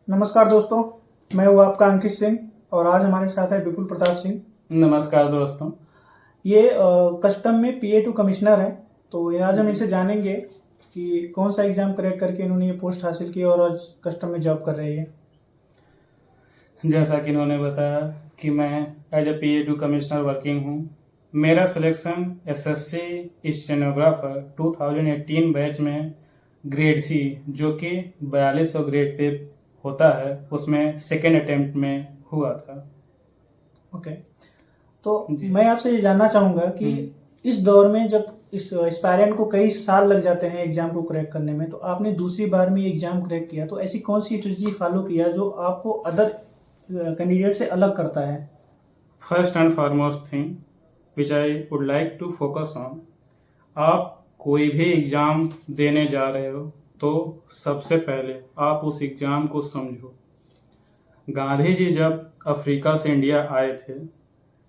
नमस्कार दोस्तों, मैं हूँ आपका अंकित सिंह और आज हमारे साथ है विपुल प्रताप सिंह। नमस्कार दोस्तों। ये कस्टम में PA2 कमिश्नर हैं। तो ये आज हम इनसे जानेंगे कि कौन सा एग्ज़ाम क्रैक करके इन्होंने ये पोस्ट हासिल की और आज कस्टम में जॉब कर रही है। जैसा कि इन्होंने बताया कि मैं as a PA2 commissioner working हूँ। मेरा सिलेक्शन SSC स्टेनोग्राफर 2018 बैच में ग्रेड C जो कि 4200 ग्रेड पे होता है उसमें सेकेंड अटेम्प्ट में हुआ था। ओके, तो मैं आपसे ये जानना चाहूँगा कि इस दौर में जब इस एस्पायरेंट को कई साल लग जाते हैं एग्ज़ाम को क्रैक करने में, तो आपने दूसरी बार में एग्ज़ाम क्रैक किया, तो ऐसी कौन सी स्ट्रेटजी फॉलो किया जो आपको अदर कैंडिडेट से अलग करता है? First and foremost thing which I would like to focus on, आप कोई भी एग्ज़ाम देने जा रहे हो तो सबसे पहले आप उस एग्ज़ाम को समझो। गांधी जी जब अफ्रीका से इंडिया आए थे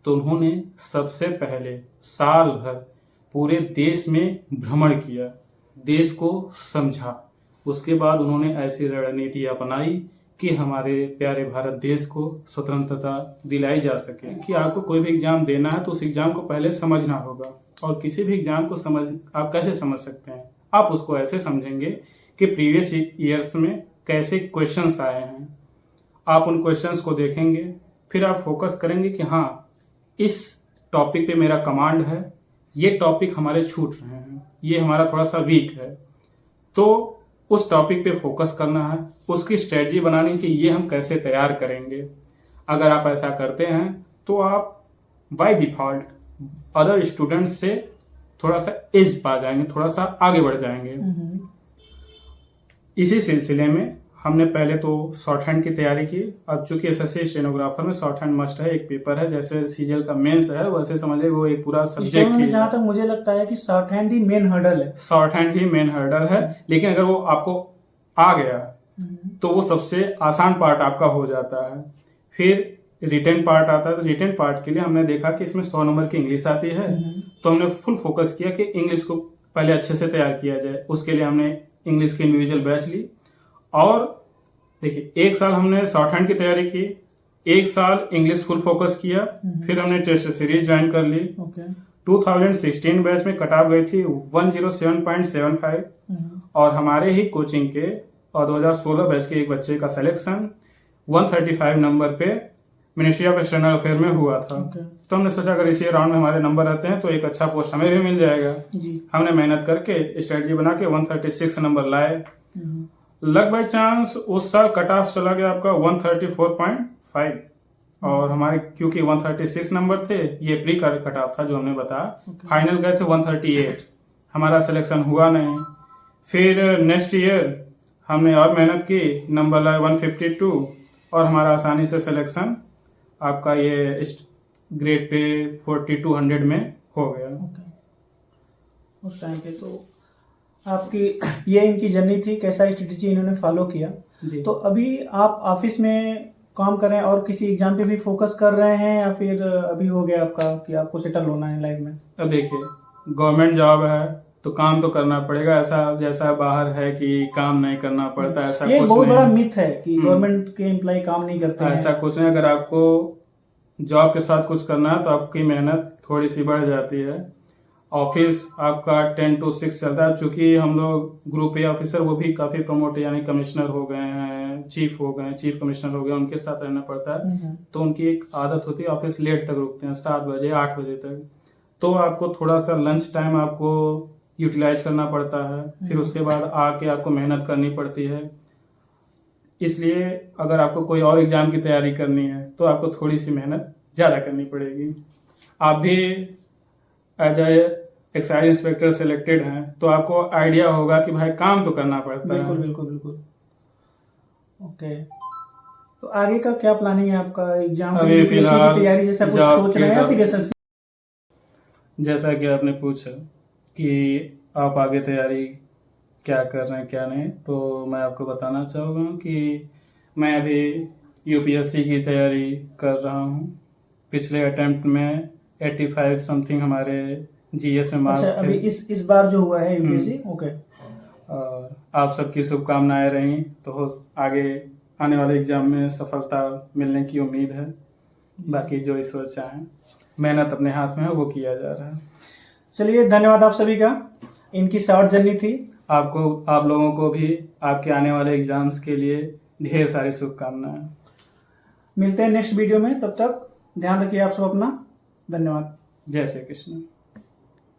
तो उन्होंने सबसे पहले साल भर पूरे देश में भ्रमण किया, देश को समझा। उसके बाद उन्होंने ऐसी रणनीति अपनाई कि हमारे प्यारे भारत देश को स्वतंत्रता दिलाई जा सके। कि आपको कोई भी एग्ज़ाम देना है तो उस एग्ज़ाम को पहले समझना होगा, और किसी भी एग्ज़ाम को आप कैसे समझ सकते हैं? आप उसको ऐसे समझेंगे कि प्रीवियस ईयर्स में कैसे क्वेश्चंस आए हैं, आप उन क्वेश्चंस को देखेंगे, फिर आप फोकस करेंगे कि हाँ इस टॉपिक पे मेरा कमांड है, ये टॉपिक हमारे छूट रहे हैं, ये हमारा थोड़ा सा वीक है, तो उस टॉपिक पे फोकस करना है, उसकी स्ट्रेटजी बनानी कि ये हम कैसे तैयार करेंगे। अगर आप ऐसा करते हैं तो आप बाय डिफॉल्ट अदर स्टूडेंट्स से थोड़ा सा एज पा जाएंगे, थोड़ा सा आगे बढ़ जाएंगे। इसी सिलसिले में हमने पहले तो शॉर्ट हैंड की तैयारी की। अब चूंकि SSC स्टेनोग्राफर में शॉर्ट हैंड मस्ट है, एक पेपर है जैसे सीरियल का मेंस है, वैसे समझिए वो एक पूरा सब्जेक्ट है। जहाँ तक मुझे लगता है कि शॉर्ट हैंड ही मेन हर्डल है। शॉर्ट हैंड ही मेन हर्डल है, लेकिन अगर वो आपको आ गया तो वो सबसे आसान पार्ट आपका हो जाता है। फिर रिटन पार्ट आता है, तो रिटन पार्ट के लिए हमने देखा कि इसमें 100 नंबर की इंग्लिश आती है, तो हमने फुल फोकस किया कि इंग्लिश को पहले अच्छे से तैयार किया जाए। उसके लिए हमने इंग्लिश की इंडिविजुअल बैच ली, और देखिए एक साल हमने शॉर्ट हैंड की तैयारी की, एक साल इंग्लिश फुल फोकस किया, फिर हमने टेस्ट सीरीज ज्वाइन कर ली। 2016 बैच में कट ऑफ गई थी 107.75, और हमारे ही कोचिंग के और 2016 बैच के एक बच्चे का सिलेक्शन 135 नंबर पे मिनिस्ट्री ऑफ एक्सटर्नल अफेयर में हुआ था। तो हमने सोचा अगर इसी राउंड में हमारे नंबर रहते हैं तो एक अच्छा पोस्ट हमें भी मिल जाएगा। हमने मेहनत करके स्ट्रेटजी बना के 136 नंबर लाए। लक बाई चांस उस साल कट ऑफ चला गया आपका 134.5, और हमारे क्योंकि 136 नंबर थे, ये प्री कट ऑफ था जो हमने बताया। फाइनल गए थे 138, हमारा सिलेक्शन हुआ नहीं। फिर नेक्स्ट ईयर हमने और मेहनत की, नंबर लाए 152, और हमारा आसानी से सिलेक्शन आपका ये ग्रेड पे 4200 में हो गया। उस टाइम पे तो आपकी ये इनकी जर्नी थी, कैसा स्ट्रेटजी इन्होंने फॉलो किया। तो अभी आप ऑफिस में काम कर रहे हैं और किसी एग्जाम पे भी फोकस कर रहे हैं, या फिर अभी हो गया आपका कि आपको सेटल होना है लाइफ में? अब देखिए गवर्नमेंट जॉब है तो काम तो करना पड़ेगा, ऐसा जैसा बाहर है कि काम नहीं करना पड़ता, ऐसा ये कुछ बहुत नहीं बड़ा मिथ है कि गवर्नमेंट के एम्प्लॉय काम नहीं करते हैं। ऐसा कुछ नहीं। अगर आपको जॉब के साथ कुछ करना है तो आपकी मेहनत थोड़ी सी बढ़ जाती है। ऑफिस आपका 10 to 6 चलता है, चूंकि हम लोग ग्रुप ए ऑफिसर वो भी काफी प्रमोट यानी कमिश्नर हो गए हैं, चीफ हो गए, चीफ कमिश्नर हो गए, उनके साथ रहना पड़ता है। तो उनकी एक आदत होती है, ऑफिस लेट तक रुकते हैं, 7 बजे 8 बजे तक, तो आपको थोड़ा सा लंच टाइम आपको यूटिलाइज करना पड़ता है। फिर उसके बाद आके आपको मेहनत करनी पड़ती है। इसलिए अगर आपको कोई और एग्जाम की तैयारी करनी है तो आपको थोड़ी सी मेहनत ज्यादा करनी पड़ेगी। आप भी as a excise inspector selected हैं तो आपको आइडिया होगा कि भाई काम तो करना पड़ता है। बिल्कुल बिल्कुल बिल्कुल। ओके, तो आगे का क्या प्लानिंग है आपका? एग्जाम की तैयारी जैसा कुछ सोच रहे हैं या फिर एसएससी? जैसा कि आपने पूछा कि आप आगे तैयारी क्या कर रहे हैं क्या नहीं, तो मैं आपको बताना चाहूँगा कि मैं अभी यूपीएससी की तैयारी कर रहा हूँ। पिछले अटेम्प्ट में 85 समथिंग हमारे जीएस में मार्क्स थे। अभी इस बार जो हुआ है यूपीएससी। ओके, और आप सबकी शुभकामनाएं रही तो आगे आने वाले एग्जाम में सफलता मिलने की उम्मीद है। बाकी जो ईश्वर चाहे, मेहनत अपने हाथ में है, वो किया जा रहा है। चलिए, धन्यवाद आप सभी का। इनकी शॉर्ट जर्नी थी। आप लोगों को भी आपके आने वाले एग्जाम्स के लिए ढेर सारी शुभकामनाएं। मिलते हैं नेक्स्ट वीडियो में, तब तक ध्यान रखिए आप सब अपना। धन्यवाद। जय श्री कृष्ण।